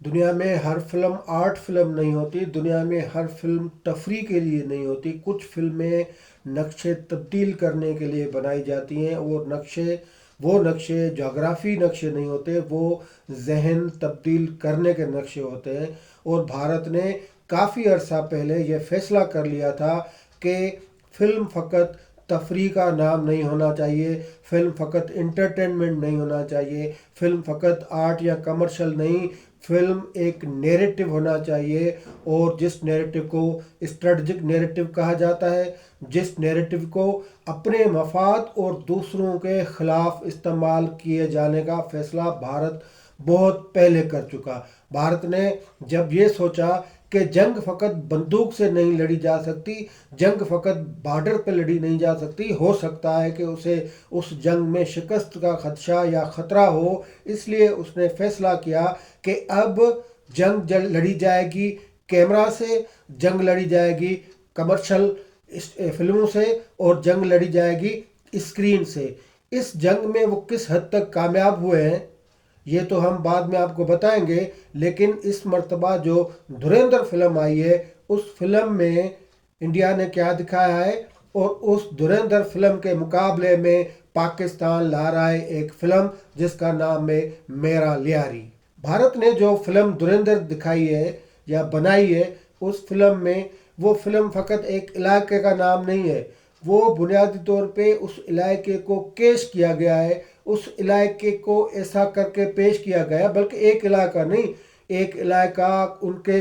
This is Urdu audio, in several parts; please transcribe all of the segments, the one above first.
دنیا میں ہر فلم آرٹ فلم نہیں ہوتی، دنیا میں ہر فلم تفریح کے لیے نہیں ہوتی، کچھ فلمیں نقشے تبدیل کرنے کے لیے بنائی جاتی ہیں، اور وہ نقشے جغرافی نقشے نہیں ہوتے، وہ ذہن تبدیل کرنے کے نقشے ہوتے ہیں۔ اور بھارت نے کافی عرصہ پہلے یہ فیصلہ کر لیا تھا کہ فلم فقط تفریح کا نام نہیں ہونا چاہیے، فلم فقط انٹرٹینمنٹ نہیں ہونا چاہیے، فلم فقط آرٹ یا کمرشل نہیں، فلم ایک نیریٹو ہونا چاہیے، اور جس نیریٹو کو اسٹریٹجک نیریٹو کہا جاتا ہے، جس نیریٹو کو اپنے مفاد اور دوسروں کے خلاف استعمال کیے جانے کا فیصلہ بھارت بہت پہلے کر چکا۔ بھارت نے جب یہ سوچا کہ جنگ فقط بندوق سے نہیں لڑی جا سکتی، جنگ فقط بارڈر پہ لڑی نہیں جا سکتی، ہو سکتا ہے کہ اسے اس جنگ میں شکست کا خدشہ یا خطرہ ہو، اس لیے اس نے فیصلہ کیا کہ اب جنگ لڑی جائے گی کیمرہ سے، جنگ لڑی جائے گی کمرشل فلموں سے، اور جنگ لڑی جائے گی اسکرین سے۔ اس جنگ میں وہ کس حد تک کامیاب ہوئے ہیں یہ تو ہم بعد میں آپ کو بتائیں گے، لیکن اس مرتبہ جو دھریندر فلم آئی ہے اس فلم میں انڈیا نے کیا دکھایا ہے، اور اس دھریندر فلم کے مقابلے میں پاکستان لا رہا ہے ایک فلم جس کا نام ہے میرا لیاری۔ بھارت نے جو فلم دھریندر دکھائی ہے یا بنائی ہے، اس فلم میں وہ فلم فقط ایک علاقے کا نام نہیں ہے، وہ بنیادی طور پہ اس علاقے کو کیش کیا گیا ہے، اس علاقے کو ایسا کر کے پیش کیا گیا، بلکہ ایک علاقہ نہیں، ایک علاقہ، ان کے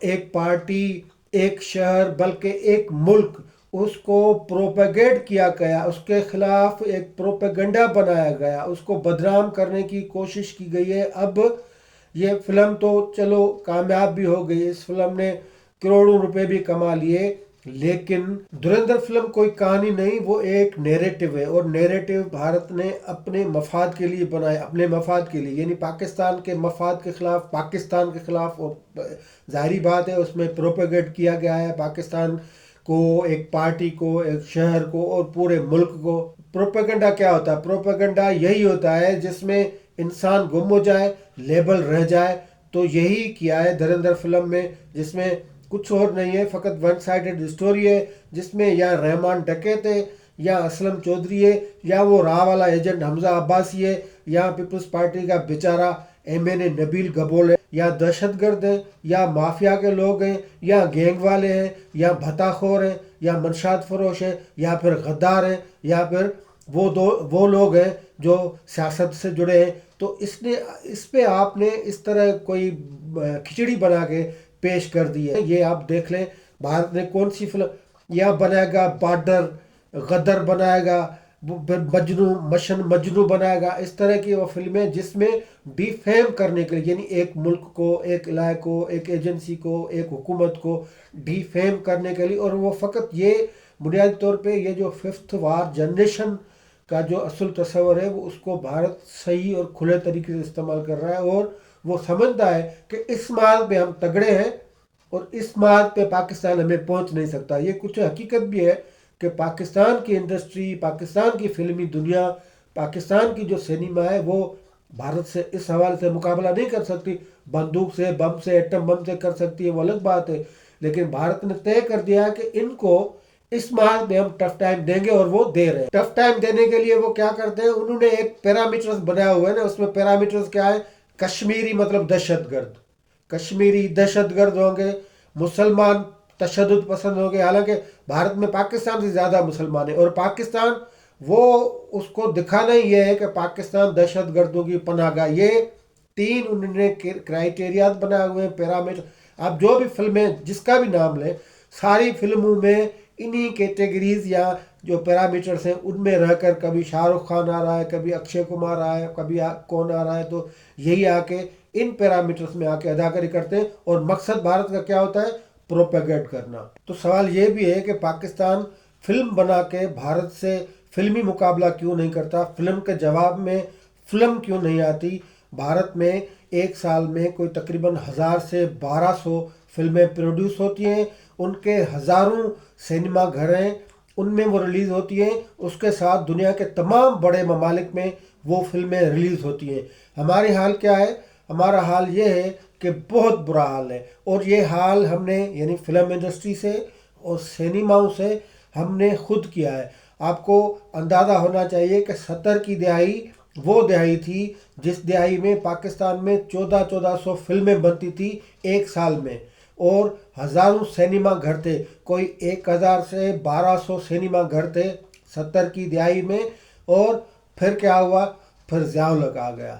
ایک پارٹی، ایک شہر، بلکہ ایک ملک، اس کو پروپیگیٹ کیا گیا، اس کے خلاف ایک پروپیگنڈا بنایا گیا، اس کو بدنام کرنے کی کوشش کی گئی ہے۔ اب یہ فلم تو چلو کامیاب بھی ہو گئی، اس فلم نے کروڑوں روپے بھی کما لیے، لیکن دھریندر فلم کوئی کہانی نہیں، وہ ایک نیریٹو ہے، اور نیریٹو بھارت نے اپنے مفاد کے لیے بنایا، اپنے مفاد کے لیے، یعنی پاکستان کے مفاد کے خلاف، پاکستان کے خلاف، اور ظاہری بات ہے اس میں پروپیگیٹ کیا گیا ہے پاکستان کو، ایک پارٹی کو، ایک شہر کو، اور پورے ملک کو۔ پروپیگنڈا کیا ہوتا ہے؟ پروپیگنڈا یہی ہوتا ہے جس میں انسان گم ہو جائے، لیبل رہ جائے، تو یہی کیا ہے دھریندر فلم میں، جس میں کچھ اور نہیں ہے، فقط ون سائیڈڈ اسٹوری ہے، جس میں یا رحمان ڈکیت ہے، یا اسلم چودھری ہے، یا وہ راہ والا ایجنٹ حمزہ عباسی ہے، یا پیپلز پارٹی کا بیچارہ ایم این اے نبیل گبول ہے، یا دہشت گرد ہیں، یا مافیا کے لوگ ہیں، یا گینگ والے ہیں، یا بھتا خور ہیں، یا منشیات فروش ہیں، یا پھر غدار ہیں، یا پھر وہ لوگ ہیں جو سیاست سے جڑے ہیں۔ تو اس پہ آپ نے اس طرح کوئی کھچڑی بنا کے پیش کر دی ہے۔ یہ آپ دیکھ لیں بھارت نے کون سی فلم یا بنائے گا، بارڈر، غدر بنائے گا، مجنو بنائے گا، اس طرح کی وہ فلمیں جس میں ڈی فیم کرنے کے لیے، یعنی ایک ملک کو، ایک علاقے کو، ایک ایجنسی کو، ایک حکومت کو ڈی فیم کرنے کے لیے، اور وہ فقط یہ بنیادی طور پہ یہ جو ففتھ وار جنریشن کا جو اصل تصور ہے، وہ اس کو بھارت صحیح اور کھلے طریقے سے استعمال کر رہا ہے، اور وہ سمجھتا ہے کہ اس مال پہ ہم تگڑے ہیں، اور اس مال پہ پاکستان ہمیں پہنچ نہیں سکتا۔ یہ کچھ حقیقت بھی ہے کہ پاکستان کی انڈسٹری، پاکستان کی فلمی دنیا، پاکستان کی جو سینما ہے، وہ بھارت سے اس حوالے سے مقابلہ نہیں کر سکتی۔ بندوق سے، بم سے، ایٹم بم سے کر سکتی ہے، وہ الگ بات ہے، لیکن بھارت نے طے کر دیا ہے کہ ان کو اس مال میں ہم ٹف ٹائم دیں گے، اور وہ دے رہے ہیں۔ ٹف ٹائم دینے کے لیے وہ کیا کرتے ہیں، انہوں نے ایک پیرامیٹرز بنایا ہوا ہے نا، اس میں پیرامیٹرز کیا ہے؟ کشمیری مطلب دہشت گرد، کشمیری دہشت گرد ہوں گے، مسلمان تشدد پسند ہوں گے، حالانکہ بھارت میں پاکستان سے زیادہ مسلمان ہیں، اور پاکستان وہ اس کو دکھانا ہی یہ ہے کہ پاکستان دہشت گردوں کی پناہ گاہ۔ یہ تین انہوں نے کرائیٹیریاز بنائے ہوئے ہیں، پیرامیٹر۔ آپ جو بھی فلمیں جس کا بھی نام لیں، ساری فلموں میں انہی کیٹیگریز یا جو پیرامیٹرز ہیں ان میں رہ کر کبھی شاہ رخ خان آ رہا ہے، کبھی اکشے کمار آ رہا ہے، کبھی کون آ رہا ہے، تو یہی آ کے ان پیرامیٹرز میں آ کے اداکاری کرتے ہیں، اور مقصد بھارت کا کیا ہوتا ہے؟ پروپیگیٹ کرنا۔ تو سوال یہ بھی ہے کہ پاکستان فلم بنا کے بھارت سے فلمی مقابلہ کیوں نہیں کرتا؟ فلم کے جواب میں فلم کیوں نہیں آتی؟ بھارت میں ایک سال میں کوئی تقریباً 1000 سے 1200 فلمیں پروڈیوس ہوتی ہیں، ان کے ہزاروں سینما گھر ہیں، ان میں وہ ریلیز ہوتی ہیں، اس کے ساتھ دنیا کے تمام بڑے ممالک میں وہ فلمیں ریلیز ہوتی ہیں۔ ہمارے حال کیا ہے؟ ہمارا حال یہ ہے کہ بہت برا حال ہے، اور یہ حال ہم نے یعنی فلم انڈسٹری سے اور سینماؤں سے ہم نے خود کیا ہے۔ آپ کو اندازہ ہونا چاہیے کہ 70 کی دہائی وہ دہائی تھی جس دہائی میں پاکستان میں 1400 فلمیں بنتی تھی ایک سال میں، اور ہزاروں سینما گھر تھے، کوئی 1000 سے 1200 سینما گھر تھے 70 کی دہائی میں۔ اور پھر کیا ہوا؟ پھر ضیاء الحق آ گیا،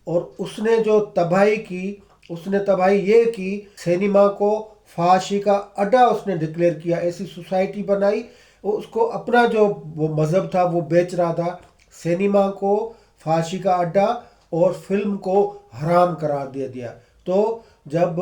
اور اس نے جو تباہی کی، اس نے تباہی یہ کی، سینما کو فحاشی کا اڈا اس نے ڈکلیئر کیا، ایسی سوسائٹی بنائی، اس کو اپنا جو وہ مذہب تھا وہ بیچ رہا تھا، سینما کو فحاشی کا اڈا اور فلم کو حرام قرار دے دیا۔ تو جب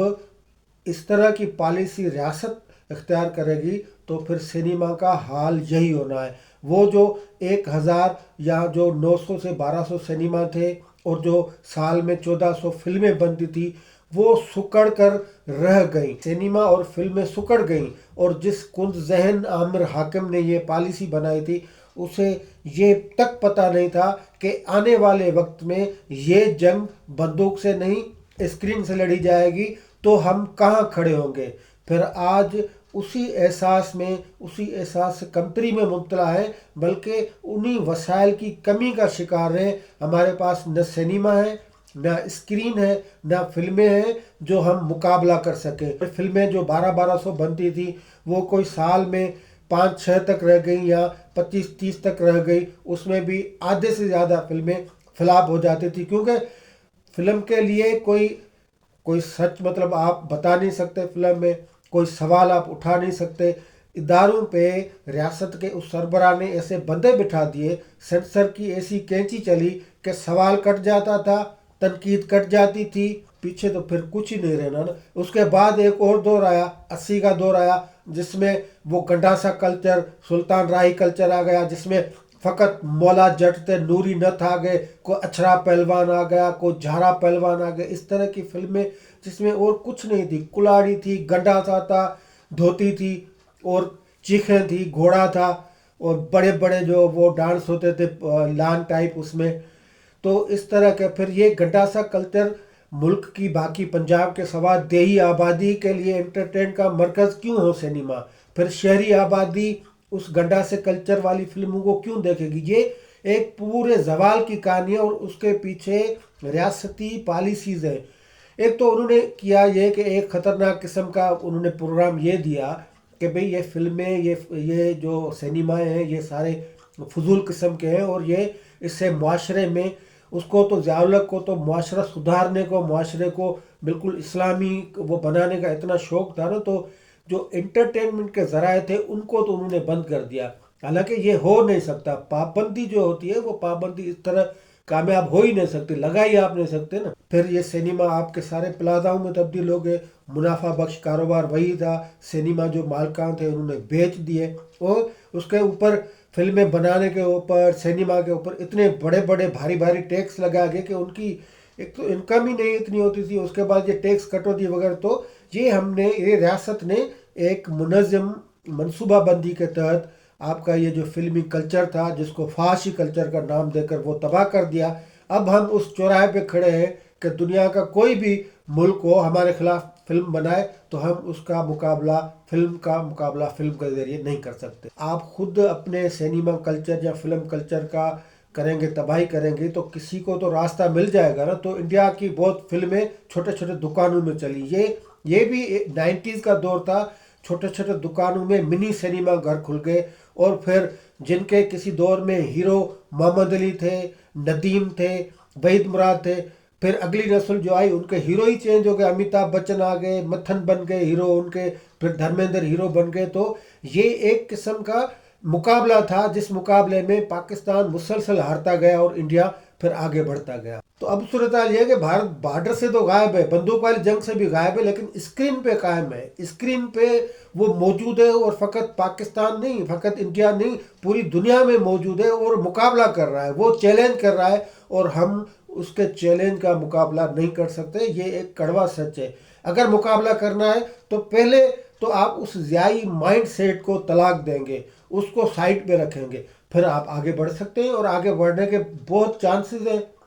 اس طرح کی پالیسی ریاست اختیار کرے گی تو پھر سینما کا حال یہی ہونا ہے۔ وہ جو 1000 یا جو 900 سے 1200 سینما تھے اور جو سال میں 1400 فلمیں بنتی تھی، وہ سکڑ کر رہ گئیں، سینما اور فلمیں سکڑ گئیں، اور جس کنز ذہن عامر حاکم نے یہ پالیسی بنائی تھی اسے یہ تک پتہ نہیں تھا کہ آنے والے وقت میں یہ جنگ بندوق سے نہیں اسکرین سے لڑی جائے گی تو ہم کہاں کھڑے ہوں گے۔ پھر آج اسی احساس سے کمتری میں مبتلا ہے، بلکہ انہی وسائل کی کمی کا شکار ہیں۔ ہمارے پاس نہ سینما ہے، نہ اسکرین ہے، نہ فلمیں ہیں جو ہم مقابلہ کر سکیں۔ فلمیں جو 1200 بنتی تھی وہ کوئی سال میں 5-6 تک رہ گئی یا 25-30 تک رہ گئی، اس میں بھی آدھے سے زیادہ فلمیں فلاپ ہو جاتی تھی، کیونکہ فلم کے لیے کوئی سچ مطلب آپ بتا نہیں سکتے، فلم میں کوئی سوال آپ اٹھا نہیں سکتے۔ اداروں پہ ریاست کے اس سربراہ نے ایسے بندے بٹھا دیے، سینسر کی ایسی کینچی چلی کہ سوال کٹ جاتا تھا، تنقید کٹ جاتی تھی، پیچھے تو پھر کچھ ہی نہیں رہنا نا۔ اس کے بعد ایک اور دور آیا، 80 کا دور آیا، جس میں وہ گنڈاسا کلچر، سلطان راہی کلچر آ گیا، جس میں فقط مولا جٹ تھے، نوری نتھ آ گئے، کوئی اچھرا پہلوان آ گیا، کوئی جھارا پہلوان آ گئے، اس طرح کی فلمیں جس میں اور کچھ نہیں تھی، کلاڑی تھی، گنڈاسا تھا، دھوتی تھی اور چیخیں تھی، گھوڑا تھا، اور بڑے بڑے جو وہ ڈانس ہوتے تھے لان ٹائپ اس میں۔ تو اس طرح کے پھر یہ گنڈاسا کلچر ملک کی باقی پنجاب کے سوا دیہی آبادی کے لیے انٹرٹین کا مرکز کیوں ہو سینما؟ پھر شہری آبادی اس گنڈاسے کلچر والی فلموں کو کیوں دیکھے گی؟ یہ ایک پورے زوال کی کہانی ہے، اور اس کے پیچھے ریاستی پالیسیز ہیں۔ ایک تو انہوں نے کیا یہ کہ ایک خطرناک قسم کا انہوں نے پروگرام یہ دیا کہ بھئی یہ فلمیں، یہ جو سینمائیں ہیں یہ سارے فضول قسم کے ہیں، اور یہ اس سے معاشرے میں اس کو تو ضیاء الحق کو تو معاشرہ سدھارنے کو، معاشرے کو بالکل اسلامی وہ بنانے کا اتنا شوق تھا نا، تو جو انٹرٹینمنٹ کے ذرائع تھے ان کو تو انہوں نے بند کر دیا۔ حالانکہ یہ ہو نہیں سکتا، پابندی جو ہوتی ہے وہ پابندی اس طرح کامیاب ہو ہی نہیں سکتی، لگا ہی آپ نہیں سکتے نا۔ پھر یہ سینما آپ کے سارے پلازاؤں میں تبدیل ہو گئے، منافع بخش کاروبار وہی تھا، سینما جو مالکان تھے انہوں نے بیچ دیے، اور اس کے اوپر فلمیں بنانے کے اوپر، سینما کے اوپر اتنے بڑے بڑے بھاری بھاری ٹیکس لگا گئے کہ ان کی ایک تو انکم ہی نہیں اتنی ہوتی تھی، اس کے بعد یہ ٹیکس کٹوتی وغیرہ۔ تو یہ ریاست نے ایک منظم منصوبہ بندی کے تحت آپ کا یہ جو فلمی کلچر تھا، جس کو فحاشی کلچر کا نام دے کر وہ تباہ کر دیا۔ اب ہم اس چوراہے پہ کھڑے ہیں کہ دنیا کا کوئی بھی ملک ہو ہمارے خلاف فلم بنائے تو ہم اس کا مقابلہ فلم کے ذریعے نہیں کر سکتے۔ آپ خود اپنے سینما کلچر یا فلم کلچر کا کریں گے، تباہی کریں گے، تو کسی کو تو راستہ مل جائے گا نا۔ تو انڈیا کی بہت فلمیں چھوٹے چھوٹے دکانوں میں چلی، یہ بھی 90s کا دور تھا، چھوٹے چھوٹے دکانوں میں منی سینما گھر کھل گئے، اور پھر جن کے کسی دور میں ہیرو محمد علی تھے، ندیم تھے، وحید مراد تھے، پھر اگلی نسل جو آئی ان کے ہیرو ہی چینج ہو گئے، امیتابھ بچن آ گئے، متھن بن گئے ہیرو ان کے، پھر دھرمیندر ہیرو بن گئے۔ تو یہ ایک قسم کا مقابلہ تھا جس مقابلے میں پاکستان مسلسل ہارتا گیا اور انڈیا پھر آگے بڑھتا گیا۔ تو اب صورتحال یہ ہے کہ بھارت بارڈر سے تو غائب ہے، بندوق والی جنگ سے بھی غائب ہے، لیکن اسکرین پہ قائم ہے، اسکرین پہ وہ موجود ہے، اور فقط پاکستان نہیں، فقط انڈیا نہیں، پوری دنیا میں موجود ہے اور مقابلہ کر رہا ہے، وہ چیلنج کر رہا ہے، اور ہم اس کے چیلنج کا مقابلہ نہیں کر سکتے۔ یہ ایک کڑوا سچ ہے۔ اگر مقابلہ کرنا ہے تو پہلے تو آپ اس ضیائی مائنڈ سیٹ کو طلاق دیں گے، اس کو سائڈ پہ رکھیں گے، پھر آپ آگے بڑھ سکتے ہیں، اور آگے بڑھنے کے بہت چانسز ہیں۔